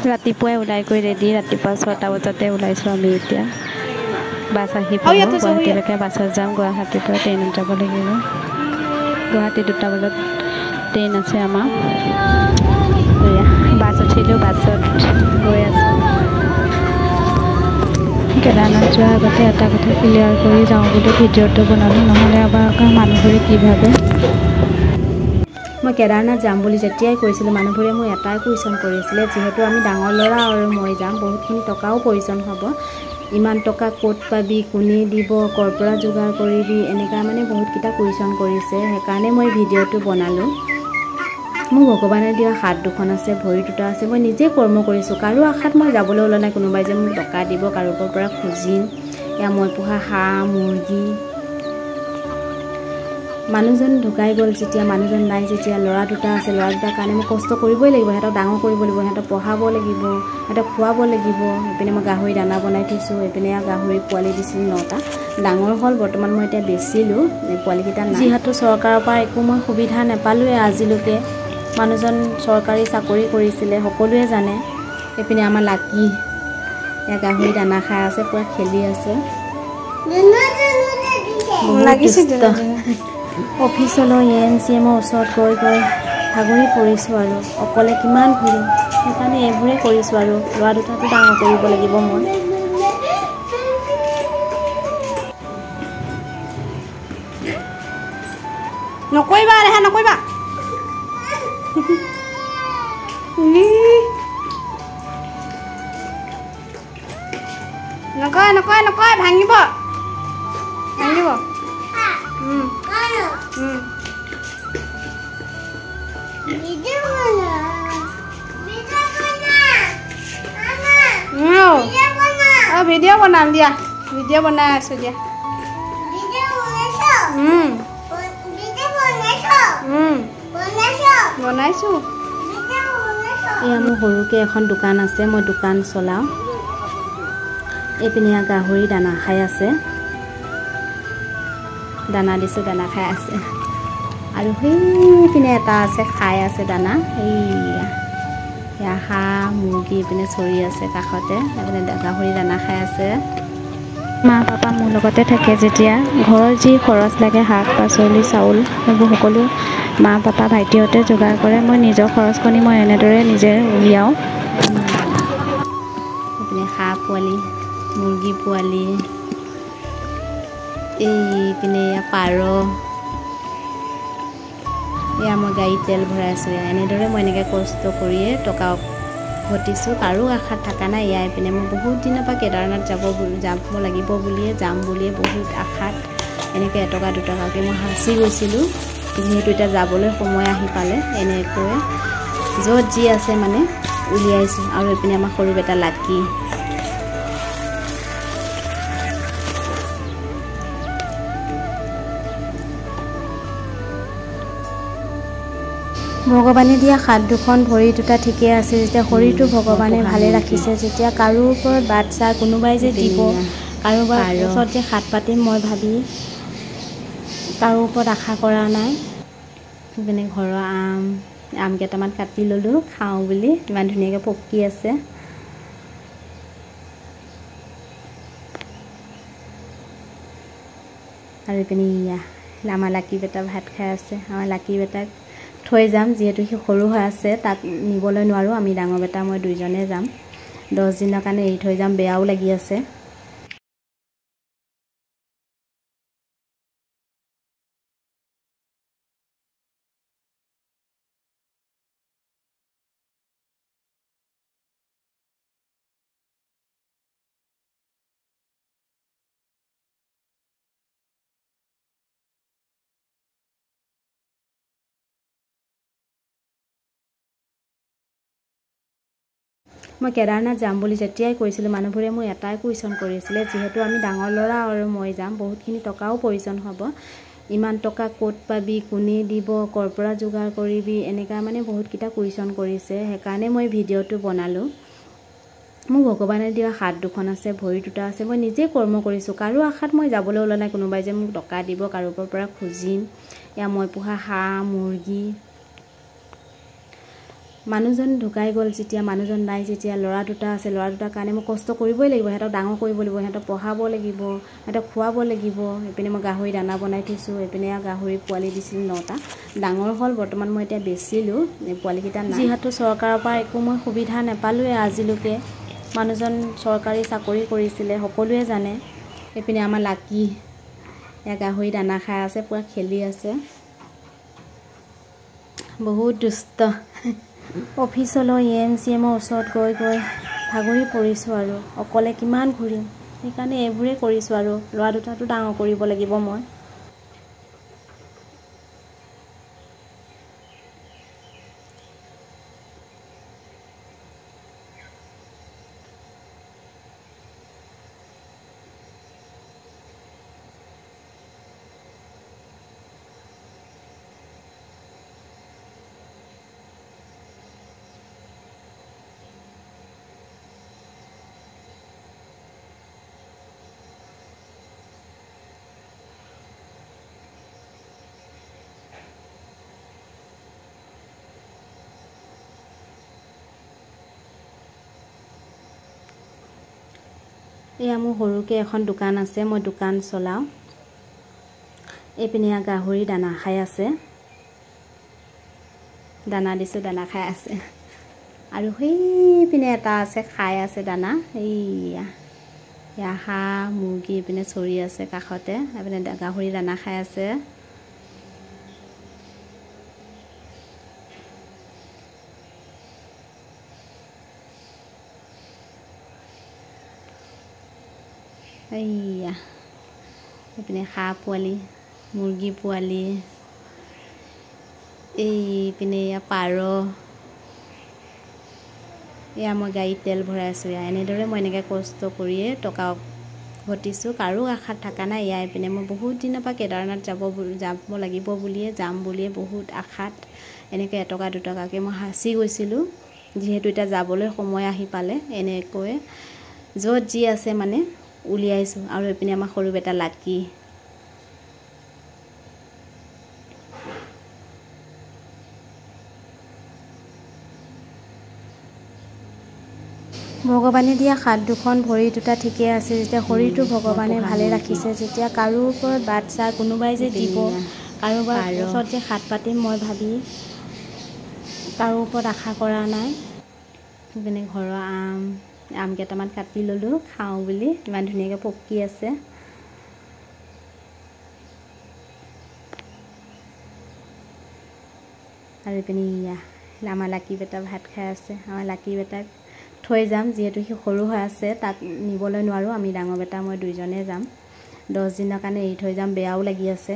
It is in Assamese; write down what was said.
ৰাতিপুৱাই ওলাই গৈ ৰেডি ৰাতিপুৱা 6টা বজাতে ওলাইছোঁ আমি এতিয়া বাছ আহি পাব গুৱাহাটীলৈকে বাছত যাম গুৱাহাটীৰ পৰা ট্ৰেইনত যাব লাগিব গুৱাহাটী 2টা বজাত ট্ৰেইন আছে আমাৰ বাছ উঠিলোঁ বাছত গৈ আছোঁ কেদাৰনাথ যোৱাৰ আগতে এটা কথা ক্লিয়াৰ কৰি যাওঁ বুলি ভিডিঅ'টো বনালোঁ নহ'লে আবাৰ মানুহবোৰে কি ভাবে মই কেদাৰনাথ যাম বুলি যেতিয়াই কৈছিলোঁ মানুহবোৰে মোক এটাই কুৱেশ্যন কৰিছিলে যিহেতু আমি ডাঙৰ ল'ৰা আৰু মই যাম বহুতখিনি টকাও প্ৰয়োজন হ'ব ইমান টকা ক'ত পাবি কোনে দিব ক'ৰ পৰা যোগাৰ কৰিবি এনেকুৱা মানে বহুতকেইটা কুৱেশ্যন কৰিছে সেইকাৰণে মই ভিডিঅ'টো বনালোঁ মোৰ ভগৱানে দিয়া হাত দুখন আছে ভৰি দুটা আছে মই নিজে কৰ্ম কৰিছোঁ কাৰো আশাত মই যাবলৈ ওলোৱা নাই কোনোবাই যে মোক টকা দিব কাৰোবাৰ পৰা খুজিম এয়া মই পোহা হাঁহ মুৰ্গী মানুহজন ঢুকাই গ'ল যেতিয়া মানুহজন নাই যেতিয়া ল'ৰা দুটা আছে ল'ৰা দুটাৰ কাৰণে মই কষ্ট কৰিবই লাগিব সিহঁতক ডাঙৰ কৰিব লাগিব সিহঁতক পঢ়াব লাগিব সিহঁতক খুৱাব লাগিব এইপিনে মই গাহৰি দানা বনাই থৈছোঁ এইপিনে গাহৰি পোৱালি দিছিলোঁ 9টা ডাঙৰ হ'ল বৰ্তমান মই এতিয়া বেচিলোঁ এই পোৱালিকেইটা যিহেতু চৰকাৰৰ পৰা একো মই সুবিধা নাপালোঁৱে আজিলৈকে মানুহজন চৰকাৰী চাকৰি কৰিছিলে সকলোৱে জানে এইপিনে আমাৰ লাকি এয়া গাহৰি দানা খাই আছে পুৰা খেলি আছে অফিচলৈ এএমচিএমৰ ওচৰত গৈ গৈ ভাগৰি পৰিছোঁ আৰু অকলে কিমান ঘূৰিম সেইকাৰণে এইবোৰে কৰিছোঁ আৰু ল'ৰা দুটাটো ডাঙৰ কৰিব লাগিব মই নকৰিবা ৰেহা নকৰিবা নকয় নকয় নকয় ভাঙিব ভাঙিব ভিডিঅ' বনাম দিয়া ভিডিঅ' বনাই আছোঁ দিয়া বনাইছোঁ এয়া মোৰ সৰুকৈ এখন দোকান আছে মই দোকান চলাওঁ এইপিনে গাহৰি দানা খাই আছে দানা দিছোঁ দানা খাই আছে আৰু সেইপিনে এটা আছে খাই আছে দানা এয়া হাঁহ মুৰ্গী এইপিনে চৰি আছে কাষতে এইপিনে গাহৰি দানা খাই আছে মা পাপা মোৰ লগতে থাকে যেতিয়া ঘৰৰ যি খৰচ লাগে শাক পাচলি চাউল সেইবোৰ সকলো মা পাপা ভাইটিহঁতে যোগাৰ কৰে মই নিজৰ খৰচখিনি মই এনেদৰে নিজে উলিয়াওঁ এইপিনে হাঁহ পোৱালি মুৰ্গী পোৱালি এইপিনে পাৰ এয়া মই গাড়ীত তেল ভৰাই আছোঁ এনেদৰে মই এনেকৈ কষ্ট কৰিয়ে টকা ঘটিছোঁ কাৰো আশাত থকা নাই এয়া এইপিনে মই বহুত দিনৰ পৰা কেদাৰনাথ যাব লাগিব বুলিয়ে যাম বুলিয়ে বহুত আশাত এনেকৈ এটকা দুটকাকৈ মই সাঁচি গৈছিলোঁ যিহেতু এতিয়া যাবলৈ সময় আহি পালে এনেকৈ য'ত যি আছে মানে উলিয়াইছোঁ আৰু এইপিনে আমাৰ সৰু বেটা লাকি ভগৱানে দিয়া হাত দুখন ভৰি দুটা ঠিকে আছে যেতিয়া শৰীৰটো ভগৱানে ভালে ৰাখিছে যেতিয়া কাৰো ওপৰত বাট চাই কোনোবাই যে দিব কাৰোবাৰ ওচৰত যে হাত পাতিম মই ভাবি কাৰো ওপৰত আশা কৰা নাই মানে ঘৰৰ আম কেইটামান কাটি ল'লোঁ খাওঁ বুলি ইমান ধুনীয়াকৈ পকি আছে আৰু এইপিনে আমাৰ লাকি বেটা ভাত খাই আছে আমাৰ লাকি বেটাক থৈ যাম যিহেতু সি সৰু হৈ আছে তাক নিবলৈ নোৱাৰোঁ আমি ডাঙৰ বেটা মই দুইজনে যাম 10 দিনৰ কাৰণে এৰি থৈ যাম বেয়াও লাগি আছে মই কেদাৰনাথ যাম বুলি যেতিয়াই কৈছিলোঁ মানুহবোৰে মোক এটাই কুৱেশ্যন কৰিছিলে যিহেতু আমি ডাঙৰ ল'ৰা আৰু মই যাম বহুতখিনি টকাও প্ৰয়োজন হ'ব ইমান টকা ক'ত পাবি কোনে দিব ক'ৰ পৰা যোগাৰ কৰিবি এনেকুৱা মানে বহুতকেইটা কুৱেশ্যন কৰিছে সেইকাৰণে মই ভিডিঅ'টো বনালোঁ মোৰ ভগৱানে দিয়া হাত দুখন আছে ভৰি দুটা আছে মই নিজে কৰ্ম কৰিছোঁ কাৰো আশাত মই যাবলৈ ওলোৱা নাই কোনোবাই যে মোক টকা দিব কাৰোবাৰ পৰা খুজিম এয়া মই পোহা হাঁহ মুৰ্গী মানুহজন ঢুকাই গ'ল যেতিয়া, মানুহজন নাই যেতিয়া, ল'ৰা দুটা আছে, ল'ৰা দুটাৰ কাৰণে মই কষ্ট কৰিবই লাগিব, সিহঁতক ডাঙৰ কৰিব লাগিব, সিহঁতক পঢ়াব লাগিব, সিহঁতক খুৱাব লাগিব। এইপিনে মই গাহৰি দানা বনাই থৈছোঁ, এইপিনে গাহৰি পোৱালি দিছিলোঁ 9টা, ডাঙৰ হ'ল। বৰ্তমান মই এতিয়া বেচিলোঁ, এই পোৱালিকেইটা নাই। যিহেতু চৰকাৰৰ পৰা একো মই সুবিধা নাপালোৱে আজিলৈকে। মানুহজন চৰকাৰী চাকৰি কৰিছিলে, সকলোৱে জানে। এইপিনে আমাৰ লাকি গাহৰি দানা খাই আছে, পুৰা খেলি আছে, বহুত দুষ্ট। অফিচলৈ EMCMৰ ওচৰত গৈ গৈ ভাগৰি পৰিছোঁ আৰু অকলে কিমান ঘূৰিম, সেইকাৰণে এইবোৰেই কৰিছোঁ আৰু ল'ৰা দুটাটো ডাঙৰ কৰিব লাগিব মই। এয়া মোৰ সৰুকৈ এখন দোকান আছে, মই দোকান চলাওঁ। এইপিনে গাহৰি দানা খাই আছে, দানা দিছোঁ, দানা খাই আছে। আৰু সেইপিনে এটা আছে, খাই আছে দানা। এইয়া হাঁহ মুৰ্গী এইপিনে চৰি আছে কাষতে, এইপিনে গাহৰি দানা খাই আছে। এইয়া এইপিনে হাঁহ পোৱালি, মুৰ্গী পোৱালি, এইপিনে এয়া পাৰ। এয়া মই গাড়ীত তেল ভৰাই আছোঁ। এনেদৰে মই এনেকৈ কষ্ট কৰিয়ে টকা ঘটিছোঁ, কাৰো আশাত থকা নাই। এয়া এইপিনে মই বহুত দিনৰ পৰা কেদাৰনাথ যাব লাগিব বুলিয়ে, যাম বুলিয়ে বহুত আশাত এনেকৈ এটকা দুটকাকৈ মই সাঁচি গৈছিলোঁ। যিহেতু এতিয়া যাবলৈ সময় আহি পালে, এনেকৈ য'ত যি আছে মানে উলিয়াইছোঁ। আৰু এইপিনে আমাৰ সৰু বেটা লাকি, ভগৱানে দিয়া হাত দুখন, ভৰি দুটা ঠিকে আছে যেতিয়া, শৰীৰটো ভগৱানে ভালে ৰাখিছে যেতিয়া, কাৰো ওপৰত বাট চাই কোনোবাই যে দিব, কাৰোবাৰ ওচৰত যে হাত পাতিম মই ভাবি কাৰো ওপৰত আশা কৰা নাই। সেইপিনে ঘৰৰ আম কেইটামান কাটি ল'লোঁ খাওঁ বুলি, ইমান ধুনীয়াকৈ পকি আছে। আৰু এইপিনে আমাৰ লাকি বেটা ভাত খাই আছে। আমাৰ লাকি বেটাক থৈ যাম, যিহেতু সি সৰু হৈ আছে, তাক নিবলৈ নোৱাৰোঁ। আমি ডাঙৰ বেটা মই দুইজনে যাম, 10 দিনৰ কাৰণে এৰি থৈ যাম, বেয়াও লাগি আছে।